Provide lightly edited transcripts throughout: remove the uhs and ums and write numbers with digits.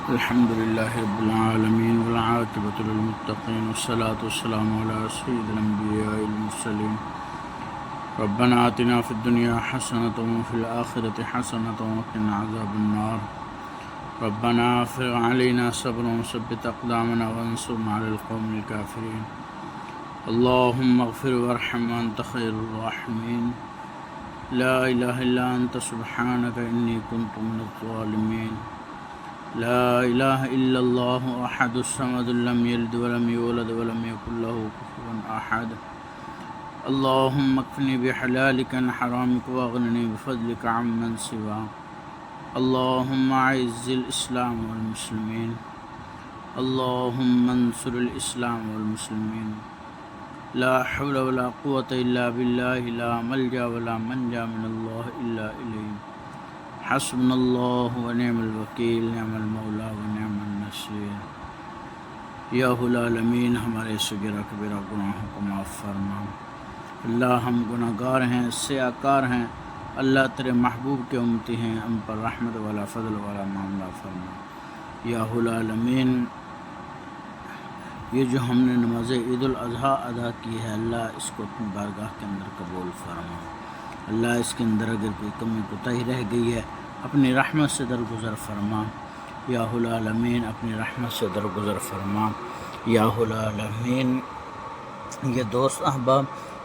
الحمد لله رب العالمين والعاقبة للمتقين والصلاة والسلام على سيد الأنبياء والمرسلين. ربنا آتنا في الدنيا حسنة وفي الآخرة حسنة وقنا عذاب النار. ربنا افرغ علينا صبرا وثبت أقدامنا وانصرنا على القوم الكافرين. اللهم اغفر وارحم وأنت خير الراحمين. لا إله إلا أنت سبحانك إني كنت من الظالمين. لا إله إلا الله أحد الصمد لم يلد ولم يولد ولم يكن له كفوا أحد. اللهم اكفني بحلالك عن حرامك واغنني بفضلك عمن سواك. اللهم أعز الإسلام والمسلمين. اللهم انصر الإسلام والمسلمين. لا حول ولا قوة إلا بالله. لا ملجأ ولا منجا من الله إلا إليه. حسبنا اللہ ونعم الوکیل، نعم المولا ونعم النصیر. یا العالمین، ہمارے صغیرہ کبیرہ گناہوں کو معاف فرما. اللہ ہم گناہ گار ہیں، سیاہ کار ہیں. اللہ تیرے محبوب کے امتی ہیں، ہم پر رحمت والا فضل والا معاملہ فرما. یا العالمین، یہ جو ہم نے نماز عید الاضحیٰ ادا کی ہے، اللہ اس کو اپنی بارگاہ کے اندر قبول فرما. اللہ اس کے اندر اگر کوئی کمی کوتاہی رہ گئی ہے، اپنی رحمت سے درگزر فرما. یا العالمین، اپنی رحمت سے درگزر فرما. یا العالمین، یہ دوست احباب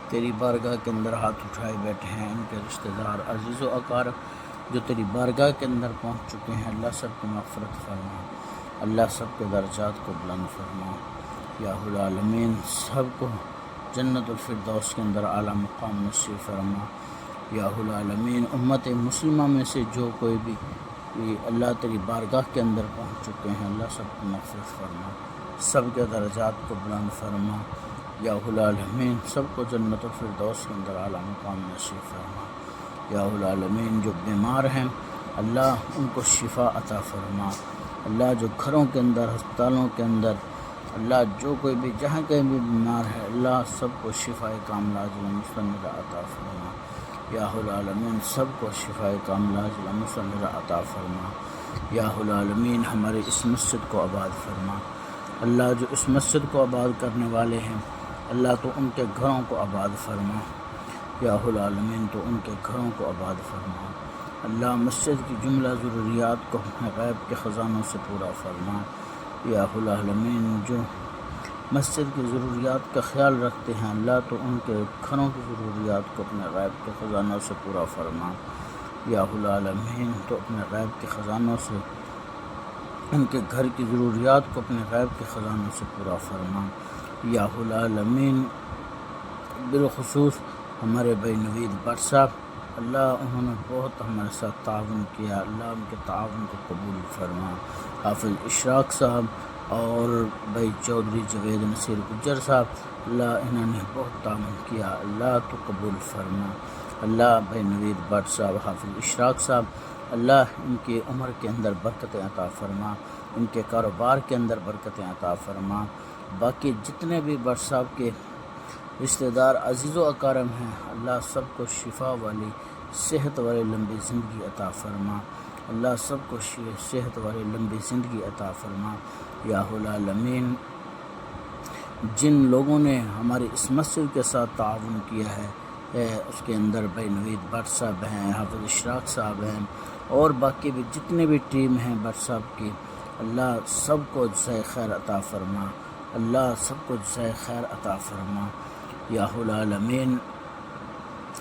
تیری بارگاہ کے اندر ہاتھ اٹھائے بیٹھے ہیں، ان کے رشتہ دار عزیز و اقارب جو تیری بارگاہ کے اندر پہنچ چکے ہیں، اللہ سب کو مغفرت فرما. اللہ سب کے درجات کو بلند فرما. یا العالمین، سب کو جنت الفردوس کے اندر اعلیٰ مقام نصیب فرما. یا العالمین، امت مسلمہ میں سے جو کوئی بھی اللہ تیری بارگاہ کے اندر پہنچ چکے ہیں، اللہ سب کو مغفرت فرما، سب کے درجات کو بلند فرما. یا العالمین، سب کو جنت الفردوس کے اندر اعلیٰ مقام نصیب فرما. یا العالمین، جو بیمار ہیں اللہ ان کو شفا عطا فرما. اللہ جو گھروں کے اندر، ہسپتالوں کے اندر، اللہ جو کوئی بھی جہاں کہیں بھی بیمار ہے، اللہ سب کو شفا کاملہ عاجلہ مستمرہ عطا فرما. یا العالمین، سب کو شفا کاملہ عاجلہ مستمرہ عطا فرما. یا العالمین، ہمارے اس مسجد کو آباد فرما. اللہ جو اس مسجد کو آباد کرنے والے ہیں، اللہ تو ان کے گھروں کو آباد فرما. یا العالمین، تو ان کے گھروں کو آباد فرما. اللہ مسجد کی جملہ ضروریات کو اپنے غیب کے خزانوں سے پورا فرما. یا العالمین، جو مسجد کی ضروریات کا خیال رکھتے ہیں، اللہ تو ان کے گھروں کی ضروریات کو اپنے غیب کے خزانوں سے پورا فرما. یا العالمین، تو اپنے غیب کے خزانوں سے ان کے گھر کی ضروریات کو اپنے غیب کے خزانوں سے پورا فرما. یا العالمین، بالخصوص ہمارے بھائی نوید بٹ صاحب، اللہ انہوں نے بہت ہمارے ساتھ تعاون کیا، اللہ ان کے تعاون کو قبول فرما. حافظ اشراق صاحب اور بھائی چودھری جوید نصیر گجر صاحب، اللہ انہوں نے بہت تعاون کیا، اللہ تو قبول فرما. اللہ بھائی نوید بٹ صاحب، حافظ اشراق صاحب، اللہ ان کی عمر کے اندر برکتیں عطا فرما، ان کے کاروبار کے اندر برکتیں عطا فرما. باقی جتنے بھی بٹ صاحب کے رشتہ دار عزیز و اکارم ہیں، اللہ سب کو شفا والی، صحت والی لمبی زندگی عطا فرما. اللہ سب کو صحت والی لمبی زندگی عطا فرما. یا العالمین، جن لوگوں نے ہماری اس مسجد کے ساتھ تعاون کیا ہے، اس کے اندر بھائی نوید بٹ صاحب ہیں، حافظ اشراق صاحب ہیں، اور باقی بھی جتنے بھی ٹیم ہیں بٹ صاحب کی، اللہ سب کو جزائے خیر عطا فرما. اللہ سب کو جزائے خیر عطا فرما. یا العالمین،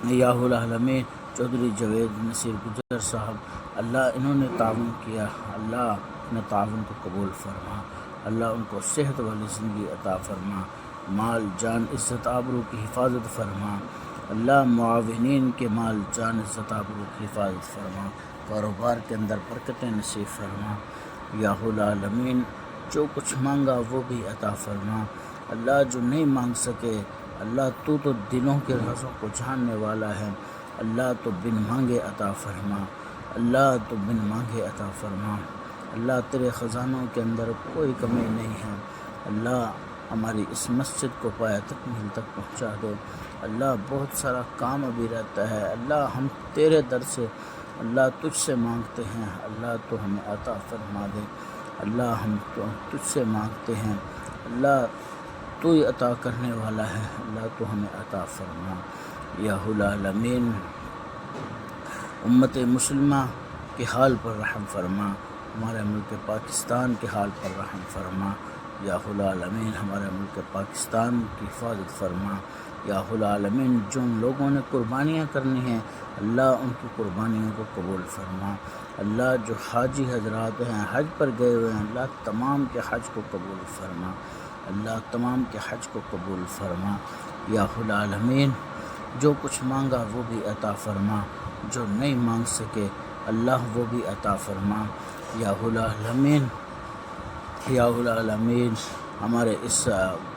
یا العالمین، چودھری جوید نصیر گجر صاحب، اللہ انہوں نے تعاون کیا، اللہ اپنے تعاون کو قبول فرما. اللہ ان کو صحت والی زندگی عطا فرما، مال جان عزت آبرو کی حفاظت فرما. اللہ معاونین کے مال جان عزت آبرو کی حفاظت فرما، کاروبار کے اندر برکتیں نصیب فرما. یا العالمین، جو کچھ مانگا وہ بھی عطا فرما. اللہ جو نہیں مانگ سکے، اللہ تو دلوں کے رازوں کو جاننے والا ہے، اللہ تو بن مانگے عطا فرما. اللہ تو بن مانگے عطا فرما. اللہ تیرے خزانوں کے اندر کوئی کمی نہیں ہے. اللہ ہماری اس مسجد کو پایہ تکمیل تک پہنچا دے. اللہ بہت سارا کام ابھی رہتا ہے، اللہ ہم تیرے در سے اللہ تجھ سے مانگتے ہیں، اللہ تو ہمیں عطا فرما دے. اللہ ہم تو تجھ سے مانگتے ہیں، اللہ تو ہی عطا کرنے والا ہے، اللہ تو ہمیں عطا فرما یا العالمین۔ امت مسلمہ کے حال پر رحم فرما، ہمارے ملک پاکستان کے حال پر رحم فرما یا العالمین۔ ہمارے ملک پاکستان کی حفاظت فرما یا العالمین۔ جن لوگوں نے قربانیاں کرنی ہیں اللہ ان کی قربانیوں کو قبول فرما، اللہ جو حاجی حضرات ہیں حج پر گئے ہوئے ہیں اللہ تمام کے حج کو قبول فرما، اللہ تمام کے حج کو قبول فرما یا العالمین۔ جو کچھ مانگا وہ بھی عطا فرما، جو نہیں مانگ سکے اللہ وہ بھی عطا فرما یا العالمین یا العالمین۔ ہمارے اس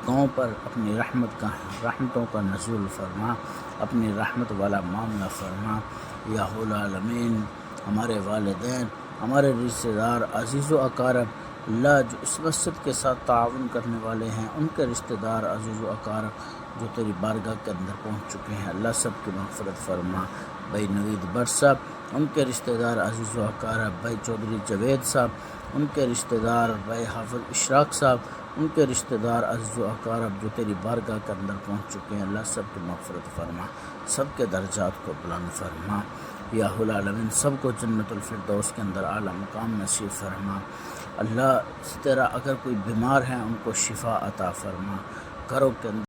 گاؤں پر اپنی رحمتوں کا نزول فرما، اپنی رحمت والا معاملہ فرما یا العالمین۔ ہمارے والدین، ہمارے رشتہ دار، عزیز و اقارب اللہ جو اس مسجد کے ساتھ تعاون کرنے والے ہیں، ان کے رشتہ دار، عزیز و اقارب جو تیری بارگاہ کے اندر پہنچ چکے ہیں اللہ سب کی مغفرت فرما۔ بھائی نوید بٹ صاحب، ان کے رشتہ دار، عزیز و اقارب بھائی چودھری جوید صاحب، ان کے رشتہ دار بھائی حافظ اشراق صاحب، ان کے رشتہ دار، عزیز و اقارب جو تیری بارگاہ کے اندر پہنچ چکے ہیں اللہ سب کی مغفرت فرما، سب کے درجات کو بلند فرما یا العالمین۔ سب کو جنت الفردوس کے اندر اعلیٰ مقام نصیب فرما۔ اللہ اس طرح اگر کوئی بیمار ہیں ان کو شفا عطا فرما، گھروں کے اندر